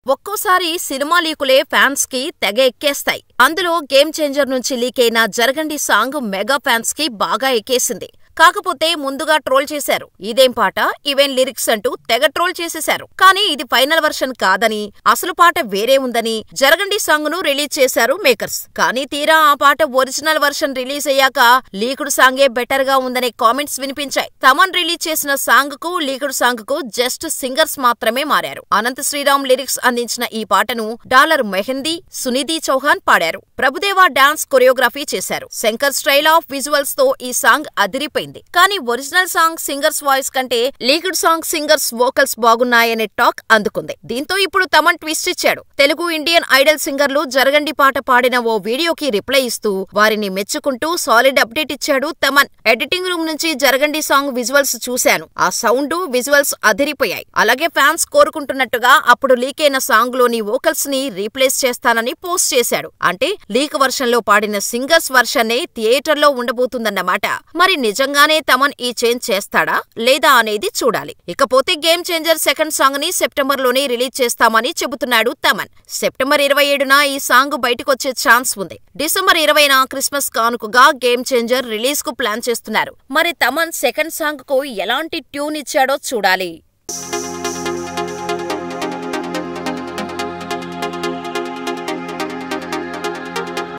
ఒక్కోసారి cinema లీకులే fans కి తెగ ఎక్కేస్తాయి. అందులో గేమ్ చేంజర్ నుంచి లీకైన జరగండి సాంగ్ మెగా ఫ్యాన్స్ కి బాగా ఎక్కేసింది. కాకపోతే ముందుగా ట్రోల్ చేశారు. ఇదేం పాట, ఇవేం లిరిక్స్ అంటూ తెగ ట్రోల్ చేసేశారు. కానీ ఇది ఫైనల్ వర్షన్ కాదని, అసలు పాట వేరే ఉందని జరగండి సాంగ్ ను రిలీజ్ చేశారు మేకర్స్. కానీ తీరా ఆ పాట ఒరిజినల్ వర్షన్ రిలీజ్ అయ్యాక లీకుడు సాంగే బెటర్ గా ఉందనే కామెంట్స్ వినిపించాయి. తమన్ రిలీజ్ చేసిన సాంగ్ కు లీకుడు సాంగ్ కు జస్ట్ సింగర్స్ మాత్రమే మారారు. అనంత్ శ్రీరామ్ లిరిక్స్ అందించిన ఈ పాటను డాలర్ మెహందీ, సునిధి చౌహాన్ పాడారు. ప్రభుదేవా డాన్స్ కొరియోగ్రఫీ చేశారు. శంకర్ స్టైల్ ఆఫ్ విజువల్స్ తో ఈ సాంగ్ అదిరిపోయింది. కానీ ఒరిజినల్ సాంగ్ సింగర్స్ వాయిస్ కంటే లీకుడ్ సాంగ్ సింగర్స్ వోకల్స్ బాగున్నాయనే టాక్ అందుకుంది. దీంతో ఇప్పుడు తమన్ ట్విస్ట్ ఇచ్చాడు. తెలుగు ఇండియన్ ఐడల్ సింగర్లు జరగండి పాట పాడిన ఓ వీడియోకి రిప్లై ఇస్తూ వారిని మెచ్చుకుంటూ సాలిడ్ అప్డేట్ ఇచ్చాడు తమన్. ఎడిటింగ్ రూమ్ నుంచి జరగండి సాంగ్ విజువల్స్ చూశాను. ఆ సౌండ్, విజువల్స్ అదిరిపోయాయి. అలాగే ఫ్యాన్స్ కోరుకుంటున్నట్టుగా అప్పుడు లీక్ అయిన సాంగ్ లోని వోకల్స్ ని రీప్లేస్ చేస్తానని పోస్ట్ చేశాడు. అంటే లీక్ వర్షన్ లో పాడిన సింగర్స్ వర్షన్నే థియేటర్ లో ఉండబోతుందన్నమాట. మరి నిజంగానే తమన్ ఈ చేంజ్ చేస్తాడా లేదా అనేది చూడాలి. ఇకపోతే గేమ్ చేంజర్ సెకండ్ సాంగ్ ని సెప్టెంబర్ లోనే రిలీజ్ చేస్తామని చెబుతున్నాడు తమన్. సెప్టెంబర్ 27న ఈ సాంగ్ బయటకొచ్చే ఛాన్స్ ఉంది. డిసెంబర్ 20న క్రిస్మస్ కానుకగా గేమ్ చేంజర్ రిలీజ్ కు ప్లాన్ చేస్తున్నారు. మరి తమన్ సెకండ్ సాంగ్ కు ఎలాంటి ట్యూన్ ఇచ్చాడో చూడాలి.